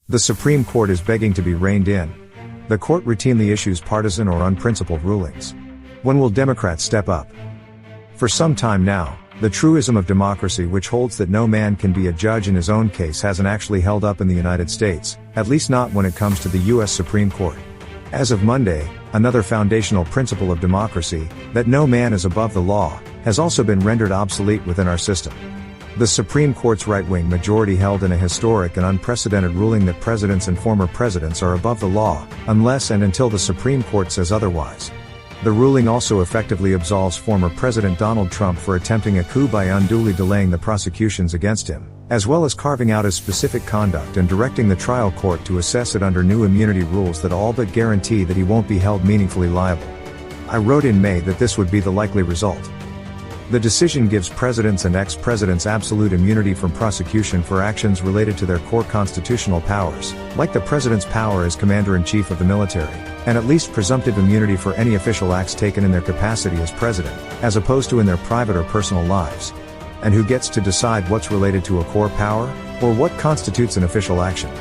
The Supreme Court is begging to be reined in. The court routinely issues partisan or unprincipled rulings. When will Democrats step up? For some time now, the truism of democracy, which holds that no man can be a judge in his own case, hasn't actually held up in the United States, at least not when it comes to the U.S. Supreme Court. As of Monday, another foundational principle of democracy, that no man is above the law, has also been rendered obsolete within our system. The Supreme Court's right-wing majority held in a historic and unprecedented ruling that presidents and former presidents are above the law, unless and until the Supreme Court says otherwise. The ruling also effectively absolves former President Donald Trump for attempting a coup by unduly delaying the prosecutions against him, as well as carving out his specific conduct and directing the trial court to assess it under new immunity rules that all but guarantee that he won't be held meaningfully liable. I wrote in May that this would be the likely result. The decision gives presidents and ex-presidents absolute immunity from prosecution for actions related to their core constitutional powers, like the president's power as commander-in-chief of the military, and at least presumptive immunity for any official acts taken in their capacity as president, as opposed to in their private or personal lives. And who gets to decide what's related to a core power, or what constitutes an official action?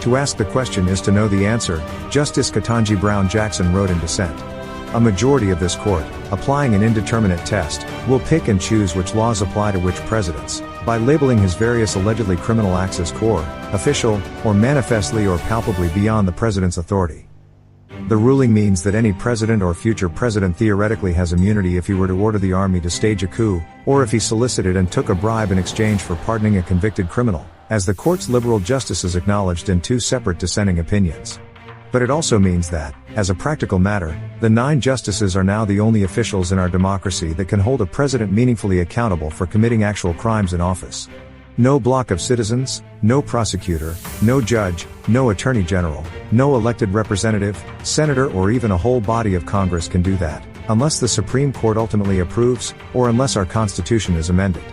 To ask the question is to know the answer, Justice Ketanji Brown Jackson wrote in dissent. A majority of this court, applying an indeterminate test, will pick and choose which laws apply to which presidents, by labeling his various allegedly criminal acts as core, official, or manifestly or palpably beyond the president's authority. The ruling means that any president or future president theoretically has immunity if he were to order the army to stage a coup, or if he solicited and took a bribe in exchange for pardoning a convicted criminal, as the court's liberal justices acknowledged in two separate dissenting opinions. But it also means that, as a practical matter, the 9 justices are now the only officials in our democracy that can hold a president meaningfully accountable for committing actual crimes in office. No block of citizens, no prosecutor, no judge, no attorney general, no elected representative, senator, or even a whole body of Congress can do that, unless the Supreme Court ultimately approves, or unless our Constitution is amended.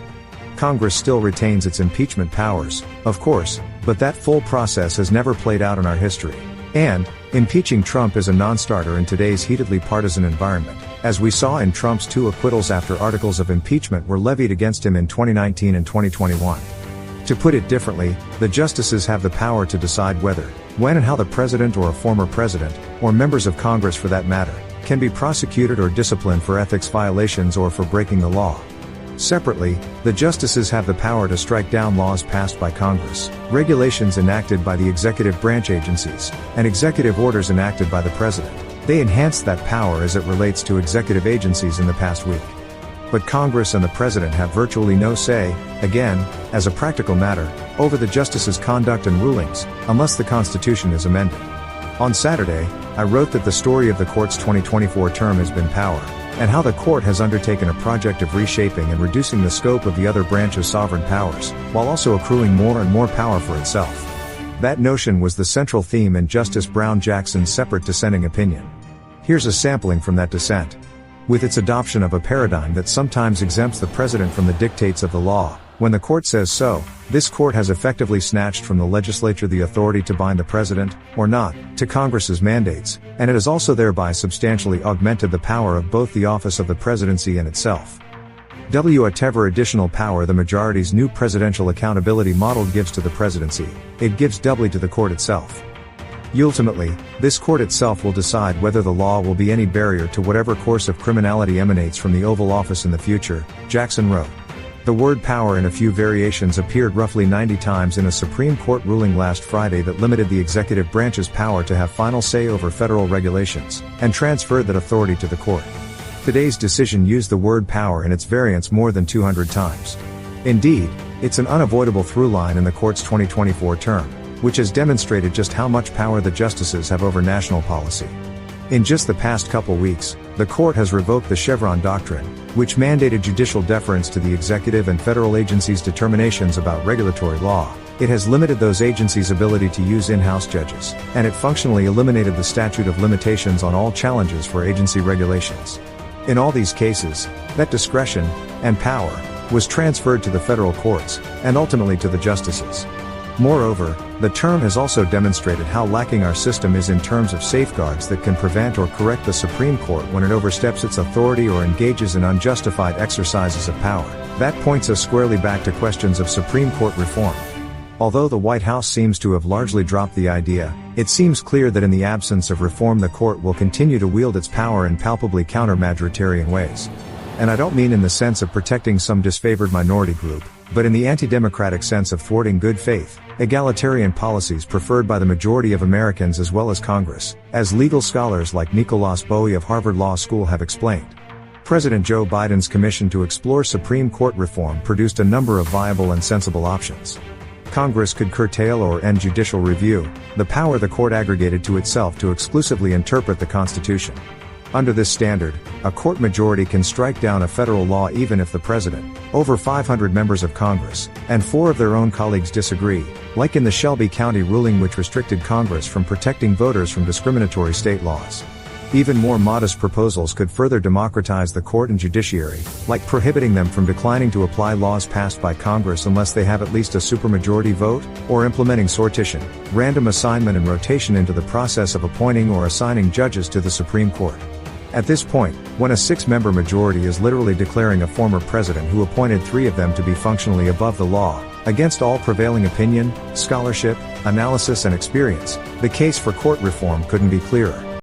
Congress still retains its impeachment powers, of course, but that full process has never played out in our history. And, impeaching Trump is a non-starter in today's heatedly partisan environment, as we saw in Trump's 2 acquittals after articles of impeachment were levied against him in 2019 and 2021. To put it differently, the justices have the power to decide whether, when and how the president or a former president, or members of Congress for that matter, can be prosecuted or disciplined for ethics violations or for breaking the law. Separately, the justices have the power to strike down laws passed by Congress, regulations enacted by the executive branch agencies, and executive orders enacted by the president. They enhanced that power as it relates to executive agencies in the past week. But Congress and the president have virtually no say, again, as a practical matter, over the justices' conduct and rulings, unless the Constitution is amended. On Saturday, I wrote that the story of the court's 2024 term has been power, and how the court has undertaken a project of reshaping and reducing the scope of the other branch's sovereign powers, while also accruing more and more power for itself. That notion was the central theme in Justice Brown Jackson's separate dissenting opinion. Here's a sampling from that dissent. With its adoption of a paradigm that sometimes exempts the president from the dictates of the law, when the court says so, this court has effectively snatched from the legislature the authority to bind the president, or not, to Congress's mandates, and it has also thereby substantially augmented the power of both the office of the presidency and itself. Whatever additional power the majority's new presidential accountability model gives to the presidency, it gives doubly to the court itself. Ultimately, this court itself will decide whether the law will be any barrier to whatever course of criminality emanates from the Oval Office in the future, Jackson wrote. The word power in a few variations appeared roughly 90 times in a Supreme Court ruling last Friday that limited the executive branch's power to have final say over federal regulations, and transferred that authority to the court. Today's decision used the word power in its variants more than 200 times. Indeed, it's an unavoidable through line in the court's 2024 term, which has demonstrated just how much power the justices have over national policy. In just the past couple weeks, the court has revoked the Chevron doctrine, which mandated judicial deference to the executive and federal agencies' determinations about regulatory law. It has limited those agencies' ability to use in-house judges, and it functionally eliminated the statute of limitations on all challenges for agency regulations. In all these cases, that discretion, and power, was transferred to the federal courts, and ultimately to the justices. Moreover, the term has also demonstrated how lacking our system is in terms of safeguards that can prevent or correct the Supreme Court when it oversteps its authority or engages in unjustified exercises of power. That points us squarely back to questions of Supreme Court reform. Although the White House seems to have largely dropped the idea, it seems clear that in the absence of reform the court will continue to wield its power in palpably counter-majoritarian ways. And I don't mean in the sense of protecting some disfavored minority group, but in the anti-democratic sense of thwarting good faith, egalitarian policies preferred by the majority of Americans as well as Congress, as legal scholars like Nicholas Bowie of Harvard Law School have explained. President Joe Biden's commission to explore Supreme Court reform produced a number of viable and sensible options. Congress could curtail or end judicial review, the power the court aggregated to itself to exclusively interpret the Constitution. Under this standard, a court majority can strike down a federal law even if the president, over 500 members of Congress, and 4 of their own colleagues disagree, like in the Shelby County ruling which restricted Congress from protecting voters from discriminatory state laws. Even more modest proposals could further democratize the court and judiciary, like prohibiting them from declining to apply laws passed by Congress unless they have at least a supermajority vote, or implementing sortition, random assignment and rotation into the process of appointing or assigning judges to the Supreme Court. At this point, when a 6-member majority is literally declaring a former president who appointed 3 of them to be functionally above the law, against all prevailing opinion, scholarship, analysis and experience, the case for court reform couldn't be clearer.